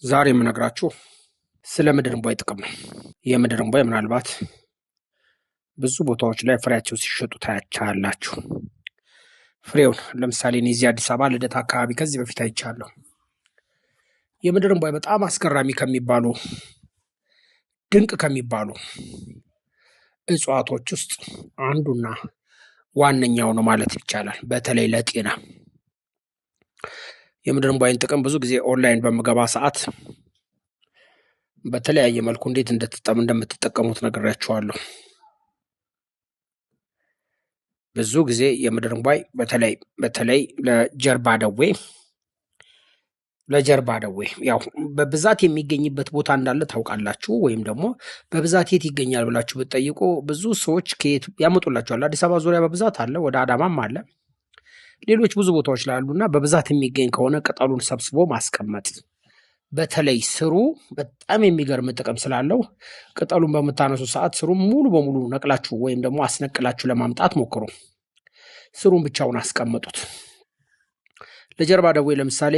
ዛሬ የምነግራችሁ ስለ ምድር እንቧይ ጥቅም ነው። የምድር እንቧይ ምናልባት ብዙ ቦታዎች ላይ ፍሬያቸው ሲሸጡ ታያላችሁ። ፍሬውን ለምሳሌ እኔ እዚህ አዲስ አበባ ልደታ አካባቢ ከዚህ በፊት አይቻለሁ። የምድር እንቧይ በጣም አስገራሚ ከሚባሉ ድንቅ ከሚባሉ እጽዋቶች ውስጥ አንዱና ዋነኛው ነው ማለት ይቻላል። በተለይ ለጤና የምድር እንቧይን ጥቅም ብዙ ጊዜ ኦንላይን በምገባ ሰዓት በተለያየ መልኩ እንዴት እንደምትጠቀሙት ነግሬያችኋለሁ። ብዙ ጊዜ የምድር እንቧይ በተለይ ለጀርባ ደዌ ያው በብዛት የሚገኝበት ቦታ እንዳለ ታውቃላችሁ። ወይም ደግሞ በብዛት የት ይገኛል ብላችሁ ብትጠይቁ ብዙ ሰዎች ከየት ያመጡላችኋል። አዲስ አበባ ዙሪያ በብዛት አለ፣ ወደ አዳማም አለ፣ ሌሎች ብዙ ቦታዎች ላይ አሉና በብዛት የሚገኝ ከሆነ ቅጠሉን ሰብስቦ ማስቀመጥ። በተለይ ስሩ በጣም የሚገርም ጥቅም ስላለው ቅጠሉን በምታነሱ ሰዓት ስሩን ሙሉ በሙሉ ነቅላችሁ ወይም ደግሞ አስነቅላችሁ ለማምጣት ሞክሩ። ስሩን ብቻውን አስቀምጡት። ለጀርባ ደዌ ለምሳሌ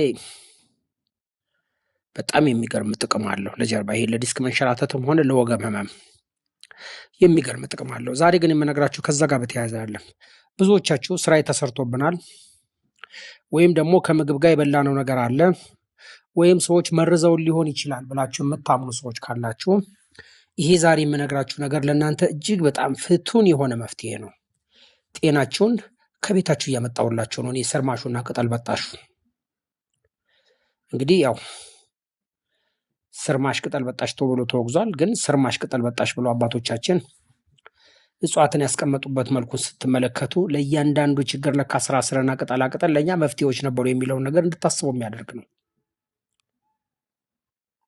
በጣም የሚገርም ጥቅም አለው። ለጀርባ ይሄ ለዲስክ መንሸራተትም ሆነ ለወገብ ህመም የሚገርም ጥቅም አለው። ዛሬ ግን የምነግራችሁ ከዛ ጋር በተያያዘ አይደለም። ብዙዎቻችሁ ስራ ተሰርቶብናል፣ ወይም ደግሞ ከምግብ ጋር የበላነው ነገር አለ፣ ወይም ሰዎች መርዘውን ሊሆን ይችላል ብላችሁ የምታምኑ ሰዎች ካላችሁ ይሄ ዛሬ የምነግራችሁ ነገር ለእናንተ እጅግ በጣም ፍቱን የሆነ መፍትሄ ነው። ጤናችሁን ከቤታችሁ እያመጣሁላችሁ ነው። እኔ ሰርማሹና ቅጠል በጣሹ እንግዲህ ያው ስርማሽ ቅጠል በጣሽ ተብሎ ተወግዟል። ግን ስርማሽ ቅጠል በጣሽ ብሎ አባቶቻችን እጽዋትን ያስቀመጡበት መልኩን ስትመለከቱ ለእያንዳንዱ ችግር ለካ ስርና ቅጠላ ቅጠል ለእኛ መፍትሄዎች ነበሩ የሚለውን ነገር እንድታስቡ የሚያደርግ ነው።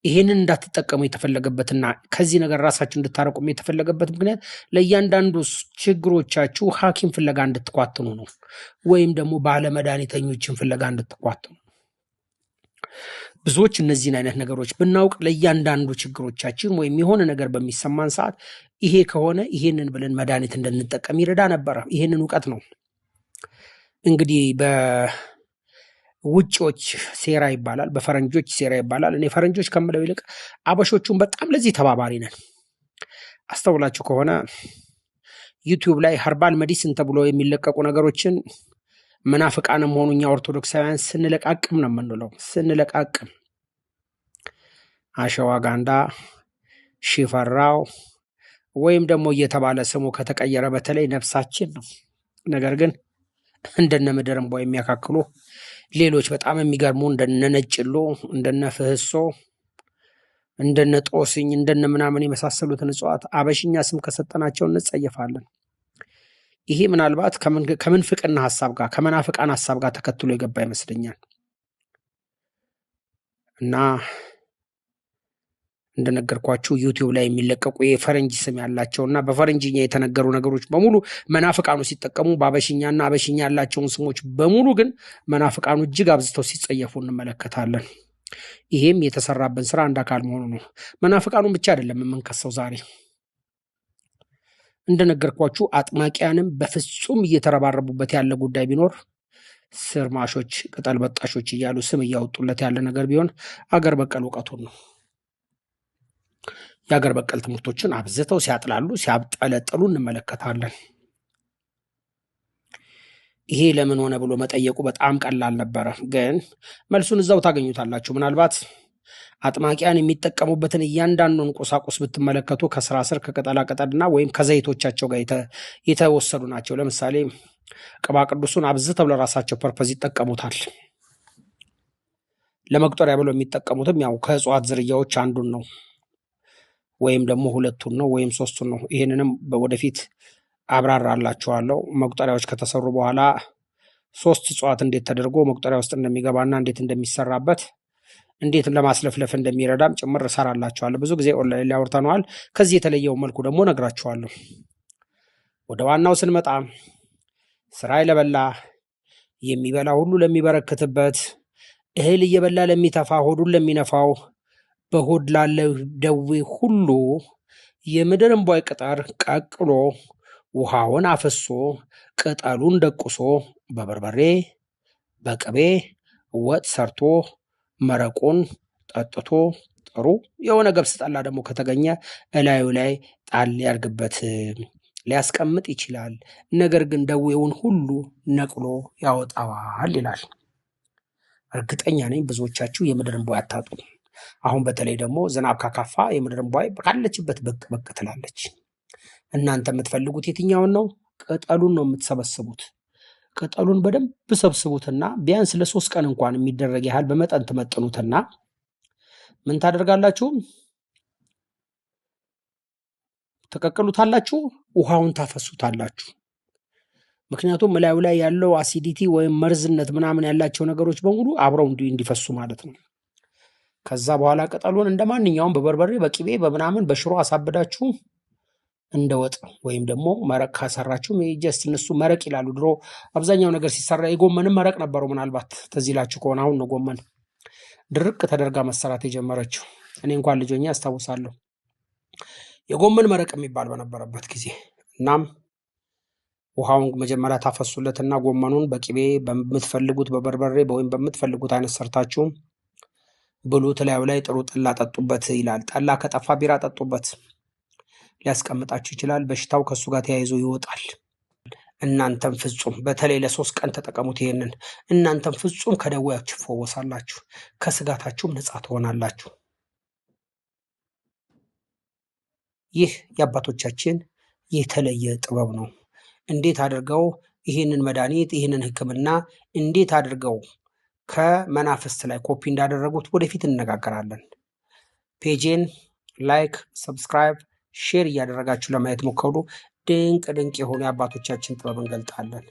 ይህንን እንዳትጠቀሙ የተፈለገበትና ከዚህ ነገር ራሳችሁ እንድታረቁ የተፈለገበት ምክንያት ለእያንዳንዱ ችግሮቻችሁ ሐኪም ፍለጋ እንድትኳትኑ ነው፣ ወይም ደግሞ ባለመድኃኒተኞችን ፍለጋ እንድትኳትኑ። ብዙዎች እነዚህን አይነት ነገሮች ብናውቅ ለእያንዳንዱ ችግሮቻችን ወይም የሆነ ነገር በሚሰማን ሰዓት ይሄ ከሆነ ይሄንን ብለን መድኃኒት እንድንጠቀም ይረዳ ነበረ። ይሄንን እውቀት ነው እንግዲህ በውጪዎች ሴራ ይባላል፣ በፈረንጆች ሴራ ይባላል። እኔ ፈረንጆች ከምለው ይልቅ አበሾቹን በጣም ለዚህ ተባባሪ ነን። አስተውላችሁ ከሆነ ዩቲዩብ ላይ ሀርባል ሜዲሲን ተብሎ የሚለቀቁ ነገሮችን መናፍቃንም ሆኑ እኛ ኦርቶዶክሳውያን ስንለቃቅም ነው የምንለው። ስንለቃቅም አሸዋጋንዳ፣ ሽፈራው ወይም ደግሞ እየተባለ ስሙ ከተቀየረ በተለይ ነፍሳችን ነው። ነገር ግን እንደነ ምድር እንቧይ የሚያካክሉ ሌሎች በጣም የሚገርሙ እንደነ ነጭሎ፣ እንደነ ፍህሶ፣ እንደነ ጦስኝ፣ እንደነ ምናምን የመሳሰሉትን እጽዋት አበሽኛ ስም ከሰጠናቸው እንጸየፋለን። ይሄ ምናልባት ከምንፍቅና ሐሳብ ጋር ከመናፍቃን ሐሳብ ጋር ተከትሎ የገባ ይመስለኛል። እና እንደነገርኳችሁ ዩቲዩብ ላይ የሚለቀቁ የፈረንጅ ስም ያላቸውና በፈረንጅኛ የተነገሩ ነገሮች በሙሉ መናፍቃኑ ሲጠቀሙ፣ በአበሽኛና አበሽኛ ያላቸውን ስሞች በሙሉ ግን መናፍቃኑ እጅግ አብዝተው ሲጸየፉ እንመለከታለን። ይሄም የተሰራብን ስራ አንድ አካል መሆኑ ነው። መናፍቃኑን ብቻ አይደለም የምንከሰው ዛሬ። እንደነገርኳችሁ አጥማቂያንም በፍጹም እየተረባረቡበት ያለ ጉዳይ ቢኖር ስርማሾች፣ ቅጠል በጣሾች እያሉ ስም እያወጡለት ያለ ነገር ቢሆን አገር በቀል እውቀቱን ነው። የአገር በቀል ትምህርቶችን አብዝተው ሲያጥላሉ፣ ሲያብጠለጥሉ እንመለከታለን። ይሄ ለምን ሆነ ብሎ መጠየቁ በጣም ቀላል ነበረ፣ ግን መልሱን እዛው ታገኙታላችሁ። ምናልባት አጥማቂያን የሚጠቀሙበትን እያንዳንዱን ቁሳቁስ ብትመለከቱ ከስራ ስር ከቅጠላ ቅጠልና ወይም ከዘይቶቻቸው ጋር የተወሰዱ ናቸው። ለምሳሌ ቅባ ቅዱሱን አብዝተው ለራሳቸው ፐርፐዝ ይጠቀሙታል። ለመቁጠሪያ ብለው የሚጠቀሙትም ያው ከእጽዋት ዝርያዎች አንዱን ነው፣ ወይም ደግሞ ሁለቱን ነው፣ ወይም ሶስቱን ነው። ይህንንም ወደፊት አብራራላችኋለሁ። መቁጠሪያዎች ከተሰሩ በኋላ 3 እጽዋት እንዴት ተደርጎ መቁጠሪያ ውስጥ እንደሚገባና እንዴት እንደሚሰራበት እንዴት ለማስለፍለፍ እንደሚረዳም ጭምር እሰራላችኋለሁ። ብዙ ጊዜ ኦንላይን ላይ አውርተነዋል። ከዚህ የተለየው መልኩ ደግሞ ነግራችኋለሁ። ወደ ዋናው ስንመጣ ስራ ለበላ የሚበላ ሁሉ ለሚበረክትበት፣ እህል እየበላ ለሚተፋ ሆዱን ለሚነፋው፣ በሆድ ላለ ደዌ ሁሉ የምድር እንቧይ ቅጠል ቀቅሎ ውሃውን አፍሶ ቅጠሉን ደቁሶ በበርበሬ በቅቤ ወጥ ሰርቶ መረቁን ጠጥቶ ጥሩ የሆነ ገብስ ጠላ ደግሞ ከተገኘ እላዩ ላይ ጣል ሊያርግበት ሊያስቀምጥ ይችላል። ነገር ግን ደዌውን ሁሉ ነቅሎ ያወጣዋል ይላል። እርግጠኛ ነኝ ብዙዎቻችሁ የምድር እንቧይ አታጡም። አሁን በተለይ ደግሞ ዝናብ ካካፋ የምድር እንቧይ ካለችበት በቅ በቅ ትላለች። እናንተ የምትፈልጉት የትኛውን ነው? ቅጠሉን ነው የምትሰበስቡት። ቅጠሉን በደንብ ሰብስቡትና ቢያንስ ለ3 ቀን እንኳን የሚደረግ ያህል በመጠን ትመጥኑትና ምን ታደርጋላችሁ? ትቀቅሉታላችሁ፣ ውሃውን ታፈሱታላችሁ። ምክንያቱም እላዩ ላይ ያለው አሲዲቲ ወይም መርዝነት ምናምን ያላቸው ነገሮች በሙሉ አብረው እንዲፈሱ ማለት ነው። ከዛ በኋላ ቅጠሉን እንደ ማንኛውም በበርበሬ በቂቤ በምናምን በሽሮ አሳብዳችሁ እንደ ወጥ ወይም ደግሞ መረቅ ካሰራችሁ ጀስት እነሱ መረቅ ይላሉ። ድሮ አብዛኛው ነገር ሲሰራ የጎመንም መረቅ ነበረው። ምናልባት ትዝ ይላችሁ ከሆነ አሁን ነው ጎመን ድርቅ ተደርጋ መሰራት የጀመረችው። እኔ እንኳን ልጆኛ አስታውሳለሁ የጎመን መረቅ የሚባል በነበረበት ጊዜ። እናም ውሃውን መጀመሪያ ታፈሱለትና ጎመኑን በቂቤ በምትፈልጉት በበርበሬ ወይም በምትፈልጉት አይነት ሰርታችሁ ብሉት። ላዩ ላይ ጥሩ ጠላ ጠጡበት ይላል። ጠላ ከጠፋ ቢራ ጠጡበት፣ ሊያስቀምጣችሁ ይችላል። በሽታው ከሱ ጋር ተያይዞ ይወጣል። እናንተም ፍጹም በተለይ ለ3 ቀን ተጠቀሙት ይሄንን። እናንተም ፍጹም ከደዌያችሁ ትፈወሳላችሁ፣ ከስጋታችሁም ነፃ ትሆናላችሁ። ይህ የአባቶቻችን የተለየ ጥበብ ነው። እንዴት አድርገው ይህንን መድኃኒት ይህንን ሕክምና እንዴት አድርገው ከመናፍስት ላይ ኮፒ እንዳደረጉት ወደፊት እንነጋገራለን። ፔጄን ላይክ፣ ሰብስክራይብ፣ ሼር እያደረጋችሁ ለማየት ሞከሩ። ድንቅ ድንቅ የሆኑ የአባቶቻችን ጥበብ እንገልጣለን።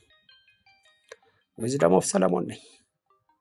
ወይስ ደግሞ ሰለሞን ነኝ።